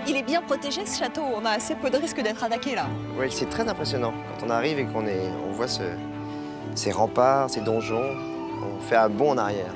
Il est bien protégé ce château, on a assez peu de risques d'être attaqué là. Oui, c'est très impressionnant. Quand on arrive et on voit ces remparts, ces donjons, on fait un bond en arrière.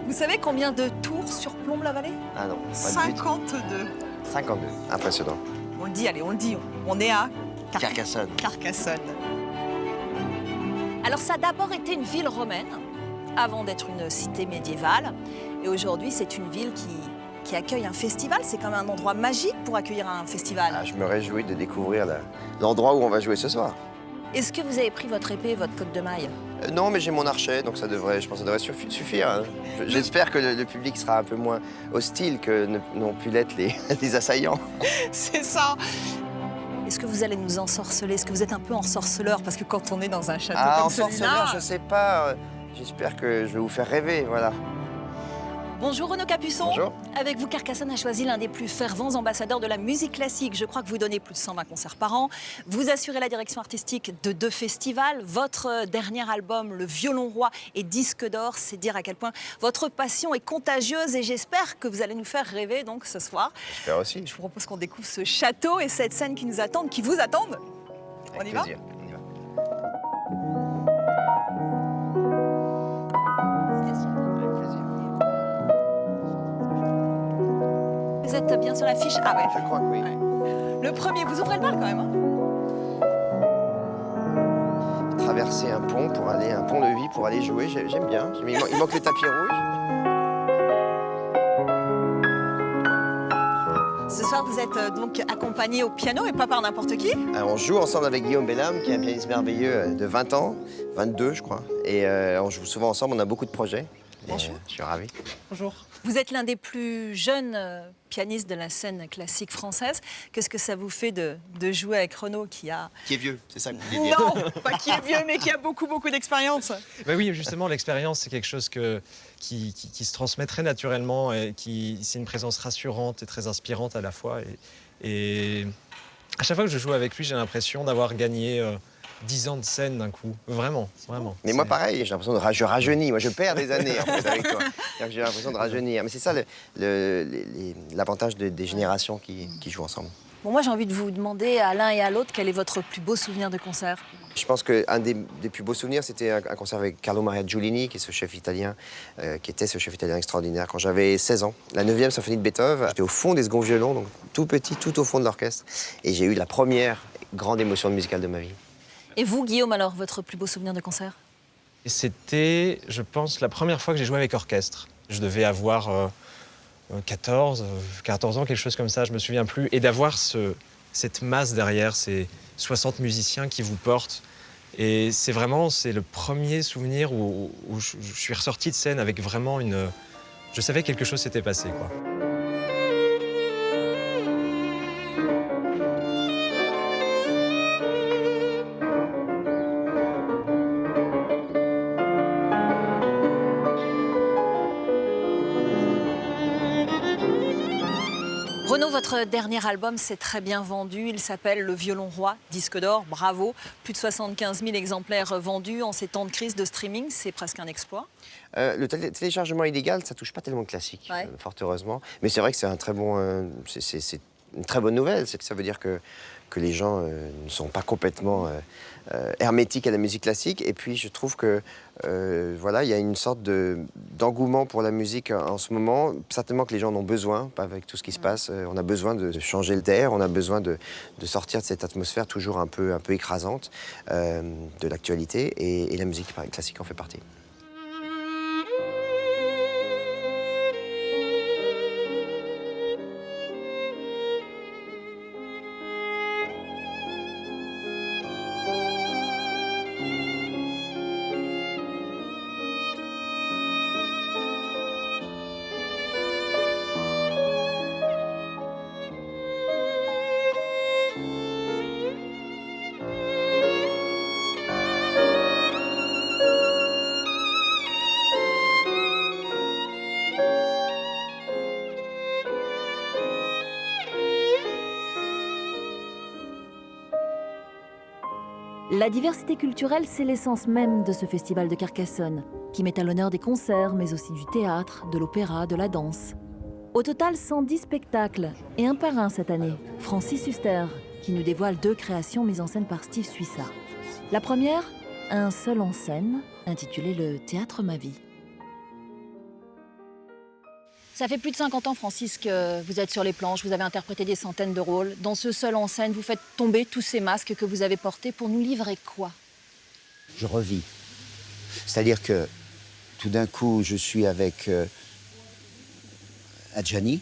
Vous savez combien de tours surplombent la vallée? Ah non, pas de but. 52. 52, impressionnant. On le dit, allez, on le dit. On est à Carcassonne. Carcassonne. Alors ça a d'abord été une ville romaine, avant d'être une cité médiévale. Et aujourd'hui, c'est une ville qui accueille un festival. C'est quand même un endroit magique pour accueillir un festival. Ah, je me réjouis de découvrir l'endroit où on va jouer ce soir. Est-ce que vous avez pris votre épée et votre cotte de maille? Non, mais j'ai mon archet, donc je pense que ça devrait suffire. Hein. J'espère que le public sera un peu moins hostile que n'ont pu l'être les assaillants. C'est ça. Est-ce que vous allez nous ensorceler? Est-ce que vous êtes un peu ensorceleur? Parce que quand on est dans un château comme celui-là... ensorceleur, je sais pas. J'espère que je vais vous faire rêver, voilà. Bonjour Renaud Capuçon. Bonjour. Avec vous, Carcassonne a choisi l'un des plus fervents ambassadeurs de la musique classique. Je crois que vous donnez plus de 120 concerts par an. Vous assurez la direction artistique de 2 festivals. Votre dernier album, Le Violon Roi et Disque d'Or, c'est dire à quel point votre passion est contagieuse et j'espère que vous allez nous faire rêver donc ce soir. J'espère aussi. Je vous propose qu'on découvre ce château et cette scène qui nous attendent, qui vous attendent. On y va? On y va. Avec plaisir. Vous êtes bien sur l'affiche? Ah ouais. Je crois que oui. Ouais. Le premier, vous ouvrez le bal quand même. Hein? Traverser un pont-levis pour aller jouer, j'aime bien. Il manque le tapis rouge. Ce soir, vous êtes donc accompagné au piano et pas par n'importe qui. Alors, on joue ensemble avec Guillaume Bellam, qui est un pianiste merveilleux de 20 ans, 22 je crois. Et on joue souvent ensemble, on a beaucoup de projets. Bonjour. Je suis ravi. Bonjour. Vous êtes l'un des plus jeunes pianistes de la scène classique française. Qu'est-ce que ça vous fait de jouer avec Renaud qui a... Qui est vieux, c'est ça que vous voulez dire? Non, pas qui est vieux, mais qui a beaucoup d'expérience. Ben oui, justement, l'expérience, c'est quelque chose qui se transmet très naturellement et c'est une présence rassurante et très inspirante à la fois. Et à chaque fois que je joue avec lui, j'ai l'impression d'avoir gagné 10 ans de scène d'un coup. Vraiment, vraiment. Mais moi, pareil, j'ai l'impression je rajeunis. Moi, je perds des années en fait, avec toi. J'ai l'impression de rajeunir. Mais c'est ça l'avantage des générations qui jouent ensemble. Bon, moi, j'ai envie de vous demander à l'un et à l'autre quel est votre plus beau souvenir de concert. Je pense qu'un des plus beaux souvenirs, c'était un concert avec Carlo Maria Giulini, qui est ce chef italien, qui était ce chef italien extraordinaire, quand j'avais 16 ans. La 9e symphonie de Beethoven, j'étais au fond des seconds violons, donc tout petit, tout au fond de l'orchestre. Et j'ai eu la première grande émotion musicale de ma vie. Et vous, Guillaume, alors, votre plus beau souvenir de concert? Et c'était, je pense, la première fois que j'ai joué avec orchestre. Je devais avoir 14 ans, quelque chose comme ça, je me souviens plus. Et d'avoir cette masse derrière, ces 60 musiciens qui vous portent. Et c'est le premier souvenir où je suis ressorti de scène avec vraiment je savais que quelque chose s'était passé, quoi. Renaud, votre dernier album s'est très bien vendu. Il s'appelle Le Violon Roi, disque d'or, bravo. Plus de 75 000 exemplaires vendus en ces temps de crise de streaming, c'est presque un exploit. Le téléchargement illégal, ça touche pas tellement le classique, Ouais. fort heureusement. Mais c'est vrai que c'est un très bon, c'est une très bonne nouvelle. C'est que ça veut dire que les gens ne sont pas complètement hermétiques à la musique classique. Et puis je trouve que voilà, il y a une sorte d'engouement pour la musique en ce moment. Certainement que les gens en ont besoin, avec tout ce qui se passe. On a besoin de changer d'air, on a besoin de sortir de cette atmosphère toujours un peu écrasante de l'actualité. Et la musique classique en fait partie. La diversité culturelle, c'est l'essence même de ce festival de Carcassonne, qui met à l'honneur des concerts, mais aussi du théâtre, de l'opéra, de la danse. Au total, 110 spectacles, et un par un cette année, Francis Huster, qui nous dévoile 2 créations mises en scène par Steve Suissa. La première, un seul en scène, intitulé Le Théâtre Ma Vie. Ça fait plus de 50 ans, Francis, que vous êtes sur les planches, vous avez interprété des centaines de rôles. Dans ce seul en scène, vous faites tomber tous ces masques que vous avez portés pour nous livrer quoi? Je revis. C'est-à-dire que tout d'un coup, je suis avec Adjani,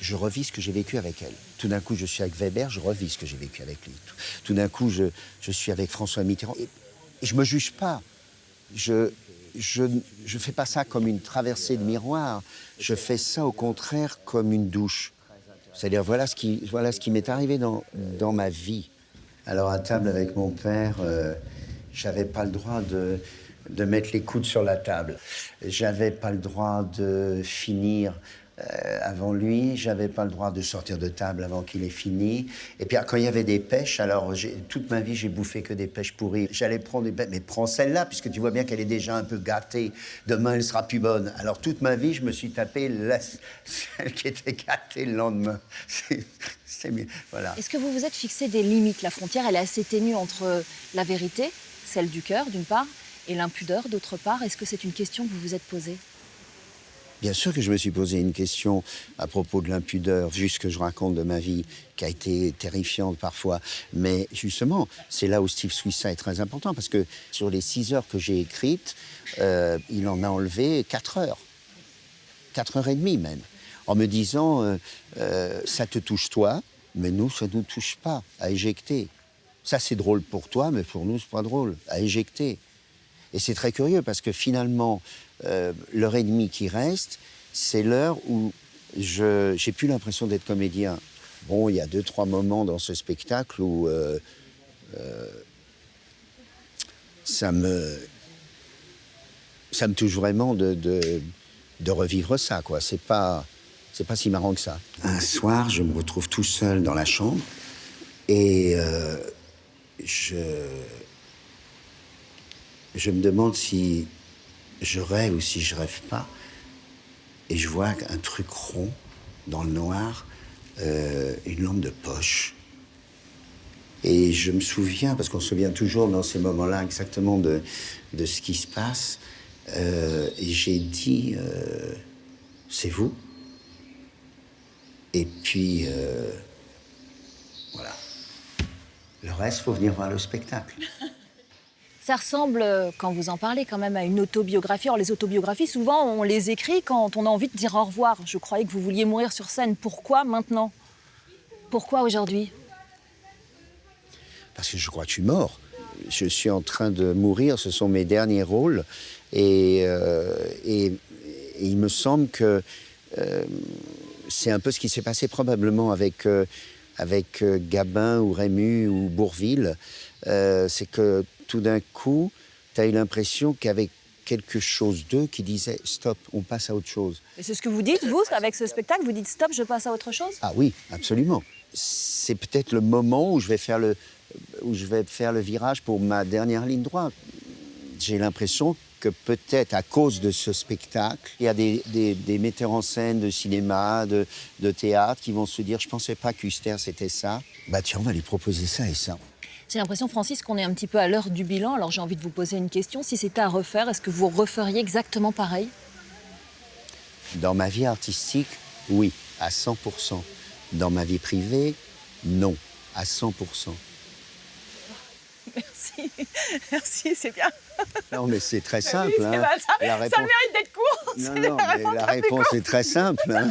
je revis ce que j'ai vécu avec elle. Tout d'un coup, je suis avec Weber, je revis ce que j'ai vécu avec lui. Tout d'un coup, je suis avec François Mitterrand. Et je ne me juge pas. Je fais pas ça comme une traversée de miroir. Je fais ça, au contraire, comme une douche. C'est-à-dire, voilà ce qui m'est arrivé dans ma vie. Alors, à table avec mon père, j'avais pas le droit de mettre les coudes sur la table. J'avais pas le droit de finir avant lui. J'avais pas le droit de sortir de table avant qu'il ait fini. Et puis, quand il y avait des pêches, alors, toute ma vie, j'ai bouffé que des pêches pourries. J'allais prendre des pêches, mais prends celle-là, puisque tu vois bien qu'elle est déjà un peu gâtée. Demain, elle sera plus bonne. Alors, toute ma vie, je me suis tapé celle qui était gâtée le lendemain. C'est mieux, voilà. Est-ce que vous vous êtes fixé des limites? La frontière, elle est assez ténue entre la vérité, celle du cœur, d'une part, et l'impudeur, d'autre part. Est-ce que c'est une question que vous vous êtes posée? Bien sûr que je me suis posé une question à propos de l'impudeur, vu ce que je raconte de ma vie, qui a été terrifiante parfois. Mais justement, c'est là où Steve Suissa est très important, parce que sur les 6 heures que j'ai écrites, il en a enlevé 4 heures. 4 heures et demie même. En me disant, ça te touche toi, mais nous, ça ne nous touche pas, à éjecter. Ça, c'est drôle pour toi, mais pour nous, c'est pas drôle, à éjecter. Et c'est très curieux, parce que finalement, l'heure et demie qui reste, c'est l'heure où j'ai plus l'impression d'être comédien. Bon, il y a 2-3 moments dans ce spectacle où ça me touche vraiment de revivre ça, quoi. C'est pas si marrant que ça. Un soir, je me retrouve tout seul dans la chambre et je me demande si je rêve ou si je rêve pas. Et je vois un truc rond, dans le noir, une lampe de poche. Et je me souviens, parce qu'on se souvient toujours dans ces moments-là exactement de ce qui se passe, et j'ai dit, c'est vous? Et puis, voilà. Le reste, faut venir voir le spectacle. Ça ressemble, quand vous en parlez, quand même à une autobiographie. Alors, les autobiographies, souvent, on les écrit quand on a envie de dire au revoir. Je croyais que vous vouliez mourir sur scène. Pourquoi maintenant? Pourquoi aujourd'hui? Parce que je crois que je suis mort. Je suis en train de mourir, ce sont mes derniers rôles. Et il me semble que c'est un peu ce qui s'est passé probablement avec Gabin ou Rému ou Bourvil. C'est que tout d'un coup, tu as eu l'impression qu'il y avait quelque chose d'eux qui disait « stop, on passe à autre chose ». Et c'est ce que vous dites, vous, avec ce spectacle? Vous dites « stop, je passe à autre chose ». Ah oui, absolument. C'est peut-être le moment où je vais faire le virage pour ma dernière ligne droite. J'ai l'impression que peut-être à cause de ce spectacle, il y a des metteurs en scène de cinéma, de théâtre qui vont se dire « je pensais pas qu'Huster c'était ça ». Bah tiens, on va lui proposer ça et ça. J'ai l'impression, Francis, qu'on est un petit peu à l'heure du bilan. Alors j'ai envie de vous poser une question. Si c'était à refaire, est-ce que vous referiez exactement pareil? Dans ma vie artistique, oui, à 100%. Dans ma vie privée, non, à 100%. Merci, merci, c'est bien. Non, mais c'est très simple. Oui, hein. ça La le mérite d'être court. Non, mais la réponse est très simple. Hein.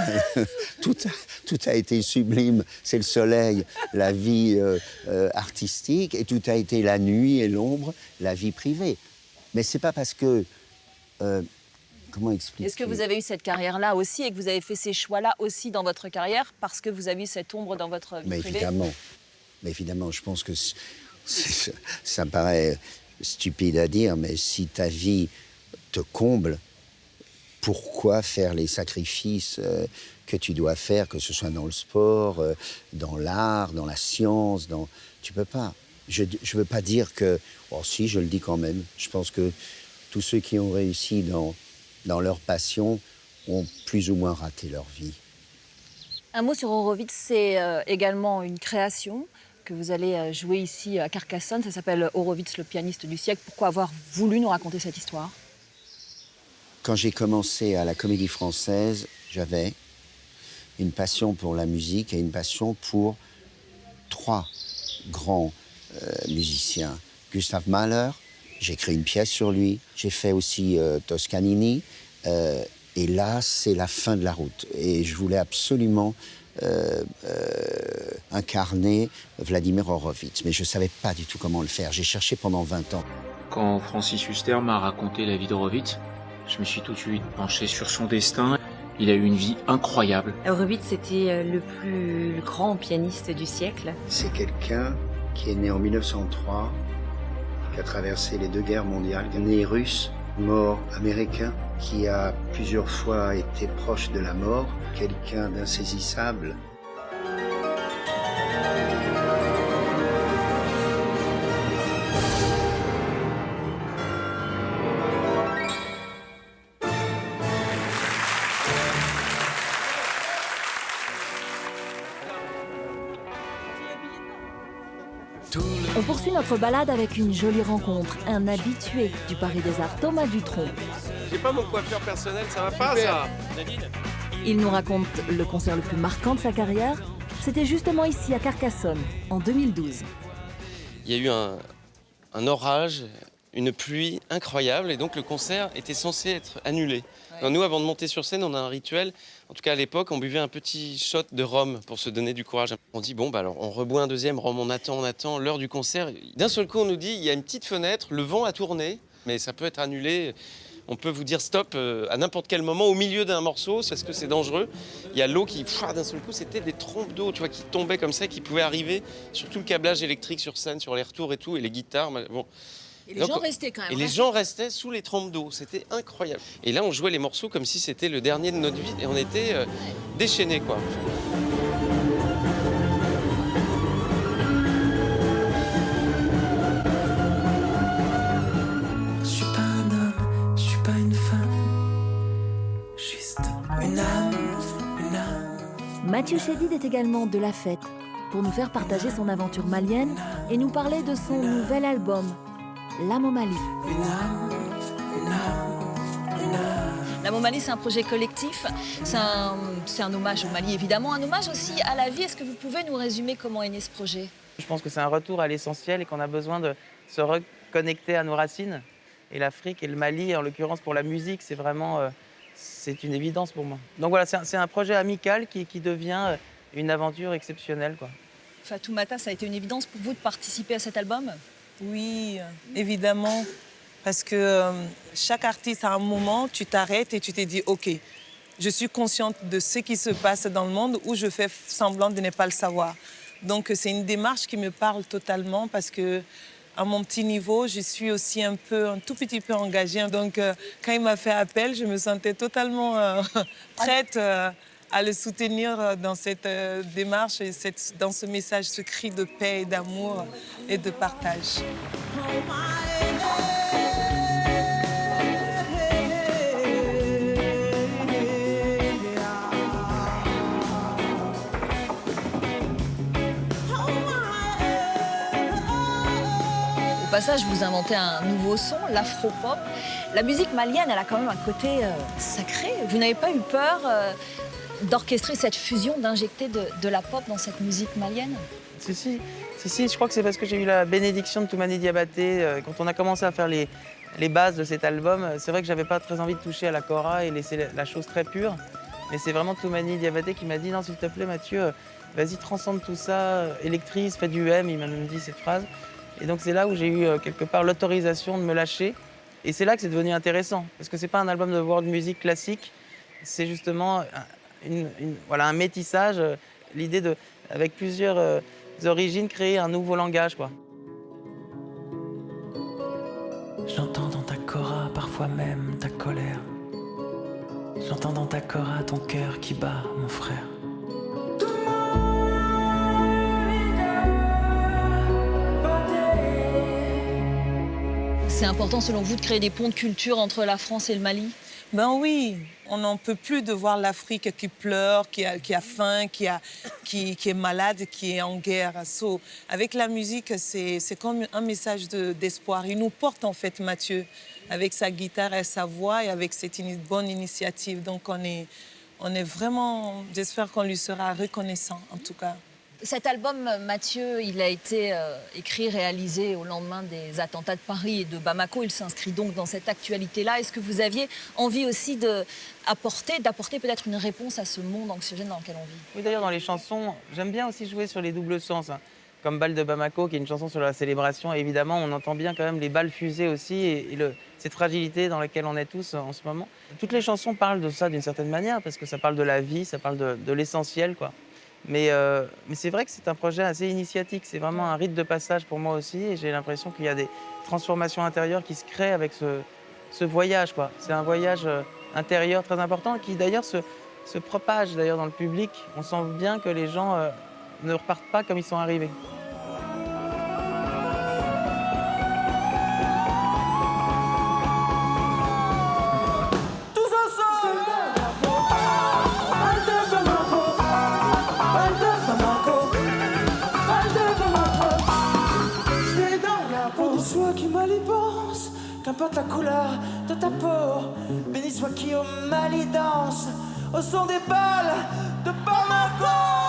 Tout a été sublime. C'est le soleil, la vie artistique, et tout a été la nuit et l'ombre, la vie privée. Mais c'est pas parce que... comment expliquer? Est-ce que vous avez eu cette carrière-là aussi et que vous avez fait ces choix-là aussi dans votre carrière parce que vous avez eu cette ombre dans votre vie privée? Mais évidemment, je pense que ça me paraît stupide à dire, mais si ta vie te comble, pourquoi faire les sacrifices que tu dois faire, que ce soit dans le sport, dans l'art, dans la science, tu peux pas. Je ne veux pas dire que... Oh si, je le dis quand même. Je pense que tous ceux qui ont réussi dans leur passion ont plus ou moins raté leur vie. Un mot sur Horowitz, c'est également une création que vous allez jouer ici à Carcassonne. Ça s'appelle Horowitz, le pianiste du siècle. Pourquoi avoir voulu nous raconter cette histoire? Quand j'ai commencé à la Comédie Française, j'avais une passion pour la musique et une passion pour 3 grands musiciens. Gustav Mahler, j'ai écrit une pièce sur lui. J'ai fait aussi Toscanini. Et là, c'est la fin de la route. Et je voulais absolument incarner Vladimir Horowitz. Mais je ne savais pas du tout comment le faire. J'ai cherché pendant 20 ans. Quand Francis Huster m'a raconté la vie d'Horowitz, je me suis tout de suite penché sur son destin. Il a eu une vie incroyable. Horowitz, c'était le plus grand pianiste du siècle. C'est quelqu'un qui est né en 1903, qui a traversé les 2 guerres mondiales, né russe, mort américain, qui a plusieurs fois été proche de la mort, quelqu'un d'insaisissable. On poursuit notre balade avec une jolie rencontre, un habitué du Paris des Arts, Thomas Dutronc. J'ai pas mon coiffeur personnel, ça va pas ça. Il nous raconte le concert le plus marquant de sa carrière. C'était justement ici, à Carcassonne, en 2012. Il y a eu un orage, une pluie incroyable, et donc le concert était censé être annulé. Alors nous, avant de monter sur scène, on a un rituel. En tout cas, à l'époque, on buvait un petit shot de rhum pour se donner du courage. On dit, bon, bah alors on reboit un deuxième rhum, on attend, l'heure du concert. D'un seul coup, on nous dit, il y a une petite fenêtre, le vent a tourné, mais ça peut être annulé. On peut vous dire stop à n'importe quel moment, au milieu d'un morceau, parce que c'est dangereux. Il y a l'eau qui, d'un seul coup, c'était des trompes d'eau, tu vois, qui tombaient comme ça, qui pouvaient arriver sur tout le câblage électrique sur scène, sur les retours et tout, et les guitarres. Bon. Et les gens restaient quand même. Et les gens restaient sous les trompes d'eau, c'était incroyable. Et là, on jouait les morceaux comme si c'était le dernier de notre vie, et on était déchaînés, quoi. Je suis pas un homme, je suis pas une femme, juste une âme, une âme. Mathieu Chédid est également de la fête pour nous faire partager son aventure malienne et nous parler de son nouvel album, L'âme au Mali. L'âme au Mali, c'est un projet collectif, c'est un hommage au Mali évidemment, un hommage aussi à la vie. Est-ce que vous pouvez nous résumer comment est né ce projet? Je pense que c'est un retour à l'essentiel et qu'on a besoin de se reconnecter à nos racines. Et l'Afrique et le Mali, en l'occurrence pour la musique, c'est vraiment c'est une évidence pour moi. Donc voilà, c'est un projet amical qui devient une aventure exceptionnelle, quoi. Fatoumata, ça a été une évidence pour vous de participer à cet album? Oui, évidemment, parce que chaque artiste, à un moment, tu t'arrêtes et tu te dis « Ok, je suis consciente de ce qui se passe dans le monde ou je fais semblant de ne pas le savoir ». Donc c'est une démarche qui me parle totalement parce que à mon petit niveau, je suis aussi un tout petit peu engagée. Donc quand il m'a fait appel, je me sentais totalement prête à le soutenir dans cette démarche et dans ce message, ce cri de paix et d'amour et de partage. Au passage, vous inventez un nouveau son, l'afro-pop. La musique malienne, elle a quand même un côté sacré. Vous n'avez pas eu peur d'orchestrer cette fusion, d'injecter de la pop dans cette musique malienne? Si, je crois que c'est parce que j'ai eu la bénédiction de Toumani Diabaté. Quand on a commencé à faire les bases de cet album, c'est vrai que j'avais pas très envie de toucher à la kora et laisser la chose très pure. Mais c'est vraiment Toumani Diabaté qui m'a dit « Non, s'il te plaît, Mathieu, vas-y, transcende tout ça, électrise, fais du M », il m'a même dit cette phrase. Et donc c'est là où j'ai eu quelque part l'autorisation de me lâcher. Et c'est là que c'est devenu intéressant, parce que c'est pas un album de world music classique, c'est justement voilà, un métissage, l'idée de, avec plusieurs origines, créer un nouveau langage, quoi. J'entends dans ta kora parfois même ta colère. J'entends dans ta kora ton cœur qui bat, mon frère. Tout le monde C'est important selon vous de créer des ponts de culture entre la France et le Mali? Ben oui, on n'en peut plus de voir l'Afrique qui pleure, qui a faim, qui est malade, qui est en guerre. So, avec la musique, c'est comme un message d'espoir. Il nous porte en fait Mathieu, avec sa guitare et sa voix et avec cette bonne initiative. Donc on est vraiment, j'espère qu'on lui sera reconnaissant en tout cas. Cet album, Mathieu, il a été écrit, réalisé au lendemain des attentats de Paris et de Bamako. Il s'inscrit donc dans cette actualité-là. Est-ce que vous aviez envie aussi d'apporter peut-être une réponse à ce monde anxiogène dans lequel on vit? Oui, d'ailleurs, dans les chansons, j'aime bien aussi jouer sur les doubles sens, hein. Comme Bal de Bamako, qui est une chanson sur la célébration. Et évidemment, on entend bien quand même les balles fusées aussi et cette fragilité dans laquelle on est tous en ce moment. Toutes les chansons parlent de ça d'une certaine manière, parce que ça parle de la vie, ça parle de l'essentiel, quoi. Mais c'est vrai que c'est un projet assez initiatique. C'est vraiment un rite de passage pour moi aussi. Et j'ai l'impression qu'il y a des transformations intérieures qui se créent avec ce voyage, quoi. C'est un voyage intérieur très important qui d'ailleurs se propage d'ailleurs dans le public. On sent bien que les gens ne repartent pas comme ils sont arrivés. Qu'importe la couleur de ta peau, béni soit qui au Mali danse au son des balles de Bamako.